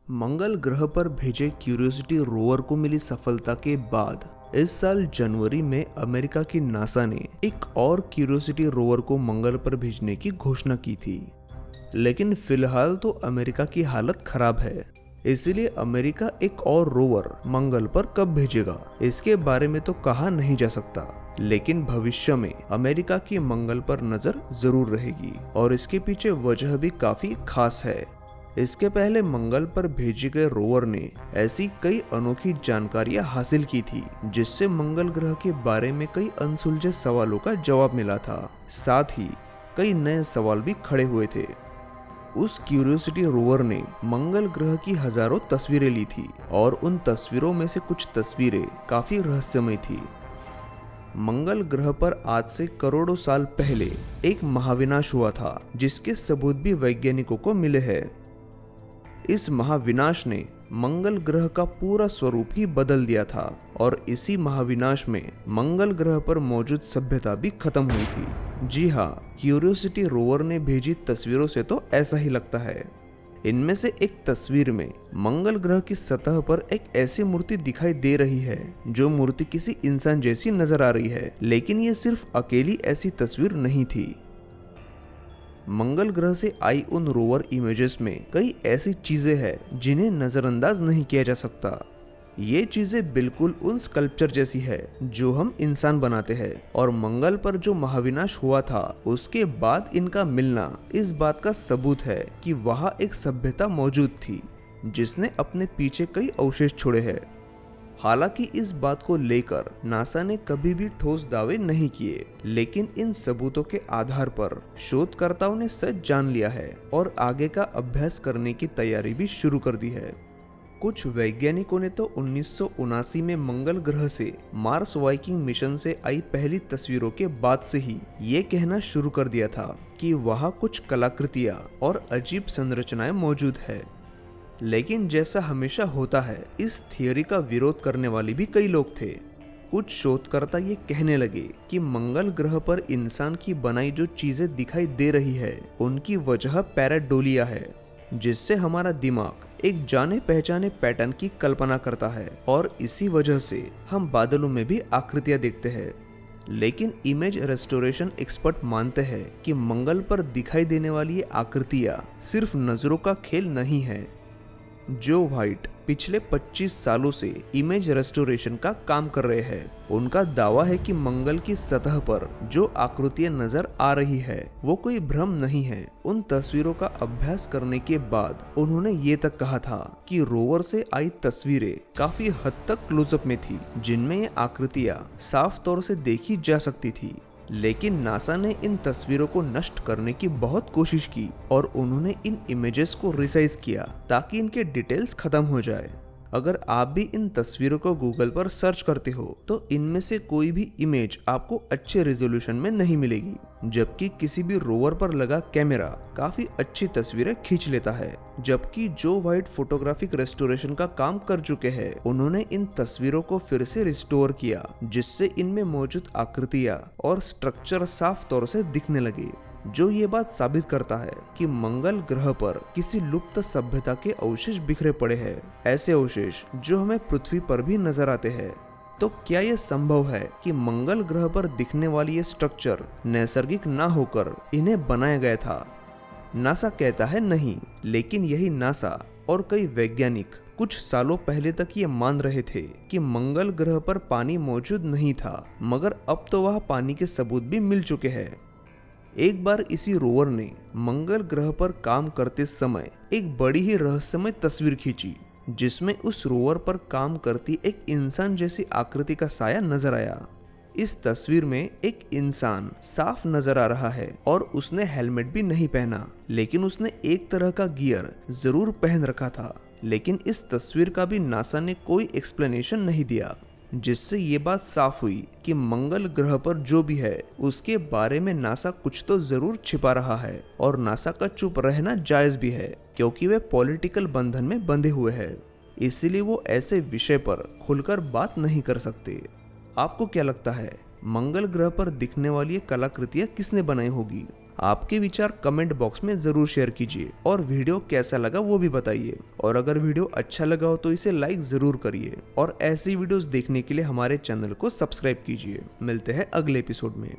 मंगल ग्रह पर भेजे क्यूरियोसिटी रोवर को मिली सफलता के बाद इस साल जनवरी में अमेरिका की नासा ने एक और क्यूरियोसिटी रोवर को मंगल पर भेजने की घोषणा की थी। लेकिन फिलहाल तो अमेरिका की हालत खराब है, इसीलिए अमेरिका एक और रोवर मंगल पर कब भेजेगा इसके बारे में तो कहा नहीं जा सकता। लेकिन भविष्य में अमेरिका की मंगल पर नजर जरूर रहेगी और इसके पीछे वजह भी काफी खास है। इसके पहले मंगल पर भेजे गए रोवर ने ऐसी कई अनोखी जानकारियां हासिल की थी जिससे मंगल ग्रह के बारे में कई अनसुलझे सवालों का जवाब मिला था। साथ ही कई नए सवाल भी खड़े हुए थे। उस क्यूरियोसिटी रोवर ने मंगल ग्रह की हजारों तस्वीरें ली थी और उन तस्वीरों में से कुछ तस्वीरें काफी रहस्यमय थी। मंगल ग्रह पर आज से करोड़ों साल पहले एक महाविनाश हुआ था जिसके सबूत भी वैज्ञानिकों को मिले हैं। इस महाविनाश ने मंगल ग्रह का पूरा स्वरूप ही बदल दिया था और इसी महाविनाश में मंगल ग्रह पर मौजूद सभ्यता भी खत्म हुई थी। जी हाँ, क्यूरियोसिटी रोवर ने भेजी तस्वीरों से तो ऐसा ही लगता है। इनमें से एक तस्वीर में मंगल ग्रह की सतह पर एक ऐसी मूर्ति दिखाई दे रही है जो मूर्ति किसी इंसान जैसी नजर आ रही है, लेकिन ये सिर्फ अकेली ऐसी तस्वीर नहीं थी। मंगल ग्रह से आई उन रोवर इमेजेस में कई ऐसी चीजें हैं जिन्हें नजरअंदाज नहीं किया जा सकता। ये चीजें बिल्कुल उन स्कल्पचर जैसी है जो हम इंसान बनाते हैं और मंगल पर जो महाविनाश हुआ था उसके बाद इनका मिलना इस बात का सबूत है कि वहाँ एक सभ्यता मौजूद थी जिसने अपने पीछे कई अवशेष छोड़े हैं। हालांकि इस बात को लेकर नासा ने कभी भी ठोस दावे नहीं किए, लेकिन इन सबूतों के आधार पर शोधकर्ताओं ने सच जान लिया है और आगे का अभ्यास करने की तैयारी भी शुरू कर दी है। कुछ वैज्ञानिकों ने तो 1979 में मंगल ग्रह से मार्स वाइकिंग मिशन से आई पहली तस्वीरों के बाद से ही ये कहना शुरू कर दिया था कि वहाँ कुछ कलाकृतियाँ और अजीब संरचनाएं मौजूद है। लेकिन जैसा हमेशा होता है, इस थियोरी का विरोध करने वाले भी कई लोग थे। कुछ शोधकर्ता ये कहने लगे कि मंगल ग्रह पर इंसान की बनाई जो चीजें दिखाई दे रही है उनकी वजह पैराडोलिया है, जिससे हमारा दिमाग एक जाने पहचाने पैटर्न की कल्पना करता है और इसी वजह से हम बादलों में भी आकृतियां देखते हैं। लेकिन इमेज रेस्टोरेशन एक्सपर्ट मानते हैं कि मंगल पर दिखाई देने वाली ये आकृतियां सिर्फ नजरों का खेल नहीं है। जो व्हाइट पिछले 25 सालों से इमेज रेस्टोरेशन का काम कर रहे हैं, उनका दावा है कि मंगल की सतह पर जो आकृतियां नजर आ रही है वो कोई भ्रम नहीं है। उन तस्वीरों का अभ्यास करने के बाद उन्होंने ये तक कहा था कि रोवर से आई तस्वीरें काफी हद तक क्लोजअप में थी, जिनमें ये आकृतियां साफ तौर से देखी जा सकती थी। लेकिन नासा ने इन तस्वीरों को नष्ट करने की बहुत कोशिश की और उन्होंने इन इमेजेस को रिसाइज किया ताकि इनके डिटेल्स खत्म हो जाए। अगर आप भी इन तस्वीरों को गूगल पर सर्च करते हो तो इनमें से कोई भी इमेज आपको अच्छे रेजोल्यूशन में नहीं मिलेगी, जबकि किसी भी रोवर पर लगा कैमरा काफी अच्छी तस्वीरें खींच लेता है। जबकि जो व्हाइट फोटोग्राफिक रेस्टोरेशन का काम कर चुके हैं, उन्होंने इन तस्वीरों को फिर से रिस्टोर किया जिससे इनमें मौजूद आकृतियां और स्ट्रक्चर साफ तौर से दिखने लगे, जो ये बात साबित करता है कि मंगल ग्रह पर किसी लुप्त सभ्यता के अवशेष बिखरे पड़े हैं, ऐसे अवशेष जो हमें पृथ्वी पर भी नजर आते हैं। तो क्या यह संभव है कि मंगल ग्रह पर दिखने वाली ये स्ट्रक्चर नैसर्गिक ना होकर इन्हें बनाया गया था? नासा कहता है नहीं, लेकिन यही नासा और कई वैज्ञानिक कुछ सालों पहले तक ये मान रहे थे कि मंगल ग्रह पर पानी मौजूद नहीं था, मगर अब तो वह पानी के सबूत भी मिल चुके हैं। एक बार इसी रोवर ने मंगल ग्रह पर काम करते समय एक बड़ी ही रहस्यमय तस्वीर खींची जिसमें उस रोवर पर काम करती एक इंसान जैसी आकृति का साया नजर आया। इस तस्वीर में एक इंसान साफ नजर आ रहा है और उसने हेलमेट भी नहीं पहना, लेकिन उसने एक तरह का गियर जरूर पहन रखा था। लेकिन इस तस्वीर का भी नासा ने कोई एक्सप्लेनेशन नहीं दिया, जिससे ये बात साफ हुई कि मंगल ग्रह पर जो भी है उसके बारे में नासा कुछ तो जरूर छिपा रहा है और नासा का चुप रहना जायज भी है, क्योंकि वे पॉलिटिकल बंधन में बंधे हुए हैं। इसीलिए वो ऐसे विषय पर खुलकर बात नहीं कर सकते। आपको क्या लगता है, मंगल ग्रह पर दिखने वाली ये कलाकृतियां किसने बनाई होगी? आपके विचार कमेंट बॉक्स में जरूर शेयर कीजिए और वीडियो कैसा लगा वो भी बताइए। और अगर वीडियो अच्छा लगा हो तो इसे लाइक जरूर करिए और ऐसी वीडियोस देखने के लिए हमारे चैनल को सब्सक्राइब कीजिए। मिलते हैं अगले एपिसोड में।